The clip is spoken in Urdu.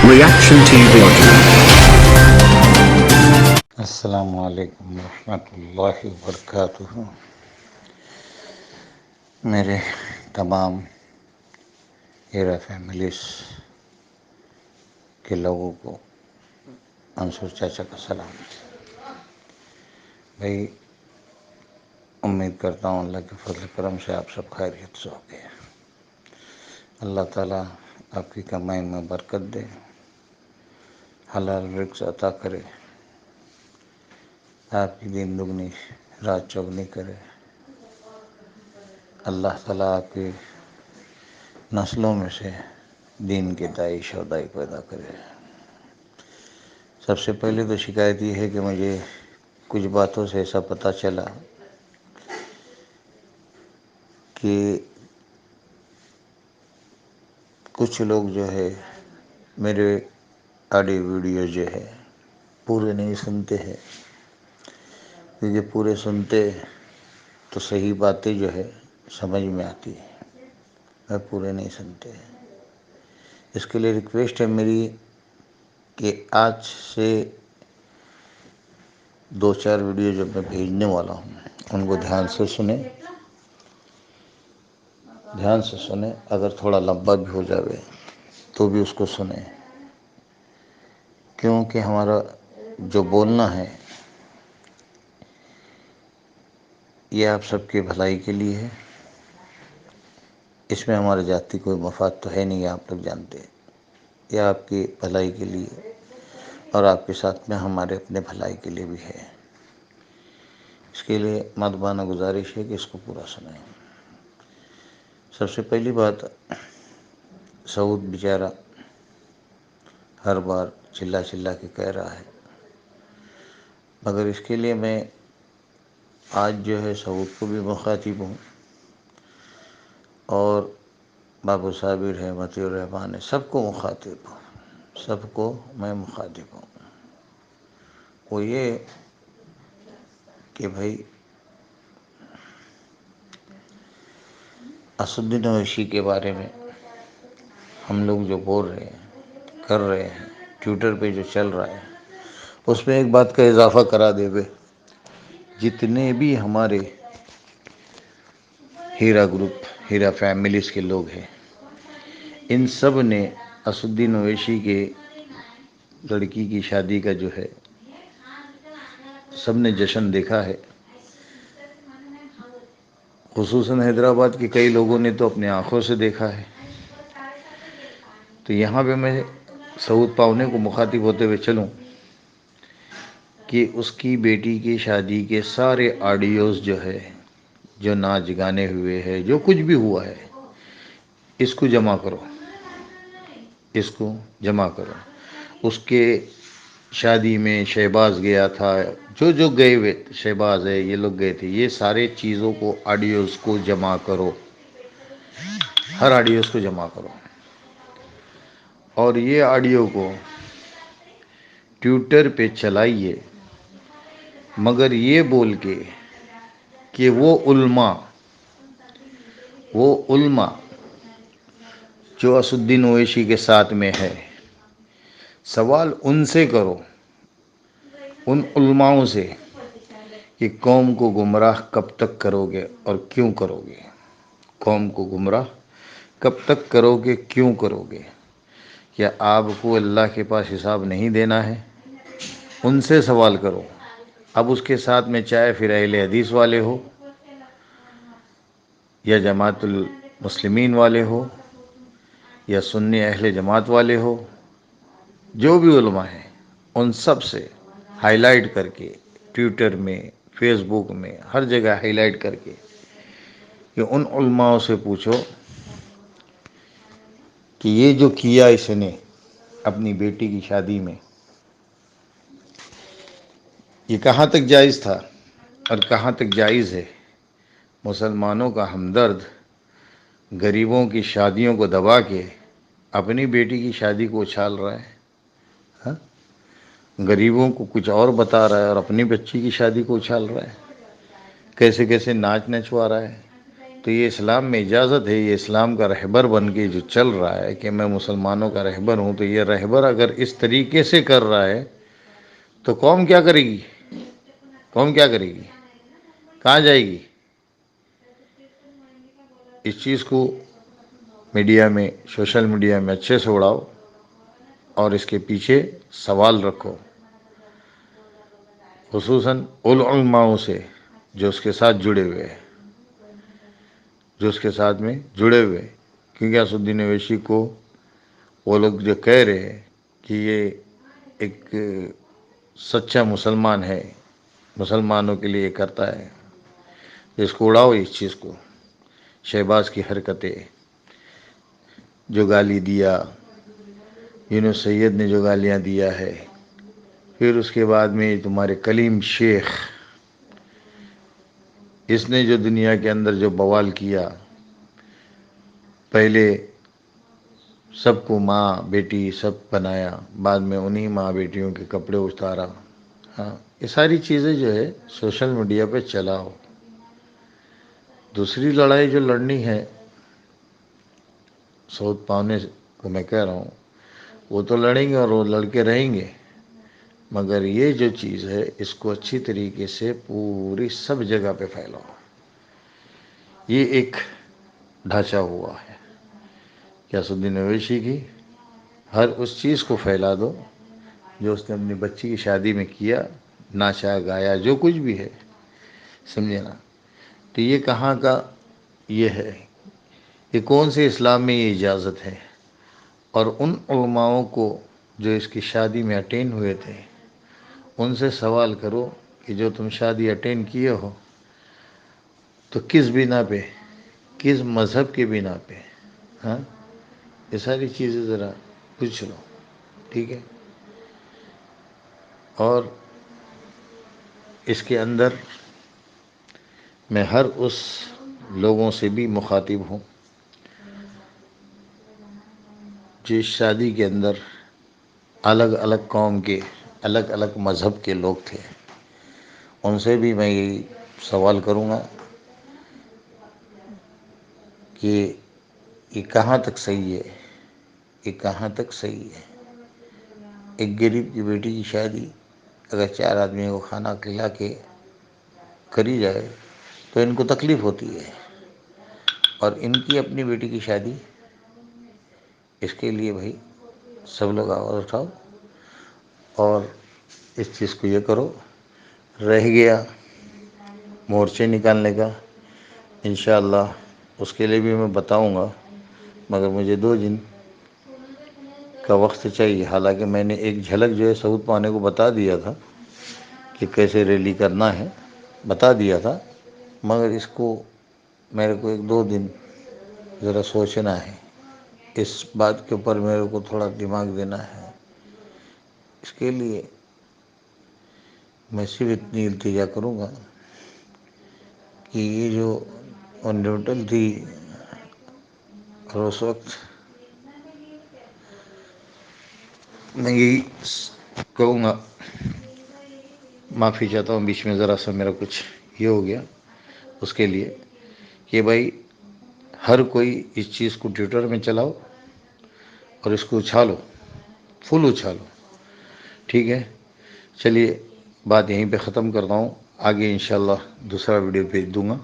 Reaction TV. السلام علیکم ورحمۃ اللہ وبرکاتہ۔ میرے تمام ہیرا فیملیز کے لوگوں کو منصور چاچا کا سلام۔ بھائی، امید کرتا ہوں اللہ کے فضل کرم سے آپ سب خیریت سے ہو گئے۔ اللہ تعالیٰ آپ کی کمائی میں برکت دے، حلال رزق عطا کرے، آپ کی دن دگنی رات چوگنی کرے۔ اللہ تعالیٰ آپ کی نسلوں میں سے دین کے دائی شودائی پیدا کرے۔ سب سے پہلے تو شکایت یہ ہے کہ مجھے کچھ باتوں سے ایسا پتہ چلا کہ کچھ لوگ جو ہے میرے آڈیو ویڈیو جو ہے پورے نہیں سنتے ہیں، کیونکہ پورے سنتے تو صحیح باتیں جو ہے سمجھ میں آتی ہے، میں پورے نہیں سنتے۔ اس کے لیے ریکویسٹ ہے میری کہ آج سے 2-4 ویڈیو جو میں بھیجنے والا ہوں ان کو دھیان سے سنیں، اگر تھوڑا لمبا بھی ہو جاوے تو بھی اس کو سنیں، کیونکہ ہمارا جو بولنا ہے یہ آپ سب کی بھلائی کے لیے ہے۔ اس میں ہمارے ذاتی کوئی مفاد تو ہے نہیں، آپ لوگ جانتے ہیں۔ یہ آپ کی بھلائی کے لیے اور آپ کے ساتھ میں ہمارے اپنے بھلائی کے لیے بھی ہے۔ اس کے لیے مدبانہ گزارش ہے کہ اس کو پورا سنیں۔ سب سے پہلی بات، سعود بیچارہ ہر بار چلا کے کہہ رہا ہے، مگر اس کے لیے میں آج جو ہے سعود کو بھی مخاطب ہوں اور بابو صابر ہے، مطیع الرحمان ہے، سب کو مخاطب ہوں، سب کو میں مخاطب ہوں۔ وہ یہ کہ بھائی، اسدالدین اویسی کے بارے میں ہم لوگ جو بول رہے ہیں، کر رہے ہیں، ٹویٹر پہ جو چل رہا ہے، اس میں ایک بات کا اضافہ کرا دے بے، جتنے بھی ہمارے ہیرا گروپ، ہیرا فیملیز کے لوگ ہیں، ان سب نے اسدالدین اویسی کے لڑکی کی شادی کا جو ہے سب نے جشن دیکھا ہے۔ خصوصاً حیدرآباد کے کئی لوگوں نے تو اپنے آنکھوں سے دیکھا ہے۔ تو یہاں پہ میں سعود پاونے کو مخاطب ہوتے ہوئے چلوں کہ اس کی بیٹی کی شادی کے سارے آڈیوز جو ہے، جو ناچ گانے ہوئے ہیں، جو کچھ بھی ہوا ہے، اس کو جمع کرو، اس کو جمع کرو۔ اس کے شادی میں شہباز گیا تھا، جو گئے ہوئے، شہباز ہے، یہ لوگ گئے تھے، یہ سارے چیزوں کو، آڈیوز کو جمع کرو، ہر آڈیوز کو جمع کرو، اور یہ آڈیو کو ٹویٹر پہ چلائیے، مگر یہ بول کے کہ وہ علماء جو اسدالدین اویسی کے ساتھ میں ہے، سوال ان سے کرو، ان علماؤں سے، کہ قوم کو گمراہ کب تک کرو گے اور کیوں کرو گے؟ قوم کو گمراہ کب تک کرو گے، کیوں کرو گے؟ کیا آپ کو اللہ کے پاس حساب نہیں دینا ہے؟ ان سے سوال کرو۔ اب اس کے ساتھ میں چاہے پھر اہل حدیث والے ہو یا جماعت المسلمین والے ہو یا سنی اہل جماعت والے ہو، جو بھی علماء ہیں، ان سب سے ہائی لائٹ کر کے ٹویٹر میں، فیس بک میں، ہر جگہ ہائی لائٹ کر کے کہ ان علماء سے پوچھو کہ یہ جو کیا اس نے اپنی بیٹی کی شادی میں، یہ کہاں تک جائز تھا اور کہاں تک جائز ہے؟ مسلمانوں کا ہمدرد غریبوں کی شادیوں کو دبا کے اپنی بیٹی کی شادی کو اچھال رہا ہے، ہاں؟ غریبوں کو کچھ اور بتا رہا ہے اور اپنی بچی کی شادی کو اچھال رہا ہے، کیسے کیسے ناچ نچوا رہا ہے۔ تو یہ اسلام میں اجازت ہے، یہ اسلام کا رہبر بن کے جو چل رہا ہے کہ میں مسلمانوں کا رہبر ہوں، تو یہ رہبر اگر اس طریقے سے کر رہا ہے تو قوم کیا کرے گی؟ قوم کیا کرے گی؟ کہاں جائے گی؟ اس چیز کو میڈیا میں، سوشل میڈیا میں اچھے سے اڑاؤ اور اس کے پیچھے سوال رکھو، خصوصاً علماؤں سے جو اس کے ساتھ جڑے ہوئے ہیں، جو اس کے ساتھ میں جڑے ہوئے، کیونکہ اسد الدین اویسی کو وہ لوگ جو کہہ رہے ہیں کہ یہ ایک سچا مسلمان ہے، مسلمانوں کے لیے کرتا ہے، اس کو اڑاؤ، اس چیز کو، شہباز کی حرکتیں، جو گالی دیا، یونس سید نے جو گالیاں دیا ہے، پھر اس کے بعد میں تمہارے کلیم شیخ، اس نے جو دنیا کے اندر جو بوال کیا، پہلے سب کو ماں بیٹی سب بنایا، بعد میں انہی ماں بیٹیوں کے کپڑے اتارا، ہاں یہ ساری چیزیں جو ہے سوشل میڈیا پہ چلاؤ۔ دوسری لڑائی جو لڑنی ہے سعود پاونے کو میں کہہ رہا ہوں، وہ تو لڑیں گے اور وہ لڑکے رہیں گے، مگر یہ جو چیز ہے اس کو اچھی طریقے سے پوری سب جگہ پہ پھیلاؤ۔ یہ ایک ڈھانچہ ہوا ہے کہ اسد الدین اویسی کی ہر اس چیز کو پھیلا دو جو اس نے اپنی بچی کی شادی میں کیا، ناچا گایا، جو کچھ بھی ہے، سمجھے نا؟ تو یہ کہاں کا یہ ہے؟ یہ کون سے اسلام میں یہ اجازت ہے؟ اور ان علماؤں کو جو اس کی شادی میں اٹینڈ ہوئے تھے، ان سے سوال کرو کہ جو تم شادی اٹینڈ کیے ہو تو کس بنا پہ، کس مذہب کے بنا پہ؟ ہاں یہ ساری چیزیں ذرا پوچھ لو، ٹھیک ہے؟ اور اس کے اندر میں ہر اس لوگوں سے بھی مخاطب ہوں جس شادی کے اندر الگ الگ قوم کے، الگ الگ مذہب کے لوگ تھے، ان سے بھی میں یہی سوال کروں گا کہ یہ کہاں تک صحیح ہے، یہ کہاں تک صحیح ہے؟ ایک غریب کی بیٹی کی شادی اگر 4 آدمیوں کو کھانا کھلا کے کری جائے تو ان کو تکلیف ہوتی ہے، اور ان کی اپنی بیٹی کی شادی، اس کے لیے بھائی سب لوگ آواز اٹھاؤ اور اس چیز کو یہ کرو۔ رہ گیا مورچے نکالنے کا، انشاءاللہ اس کے لیے بھی میں بتاؤں گا، مگر مجھے 2 دن کا وقت چاہیے۔ حالانکہ میں نے ایک جھلک جو ہے سعود پاونے کو بتا دیا تھا کہ کیسے ریلی کرنا ہے، بتا دیا تھا، مگر اس کو میرے کو 1-2 دن ذرا سوچنا ہے، اس بات کے اوپر میرے کو تھوڑا دماغ دینا ہے۔ اس کے لیے میں صرف اتنی التجا کروں گا کہ یہ جو نیوٹرل تھی، اور اس وقت میں یہی کہوں گا، معافی چاہتا ہوں بیچ میں ذرا سا میرا کچھ یہ ہو گیا، اس کے لیے کہ بھائی ہر کوئی اس چیز کو ٹویٹر میں چلاؤ اور اس کو اچھالو، فل اچھالو، ٹھیک ہے؟ چلیے بات یہیں پہ ختم کرتا ہوں، آگے انشاءاللہ دوسرا ویڈیو بھیج دوں گا۔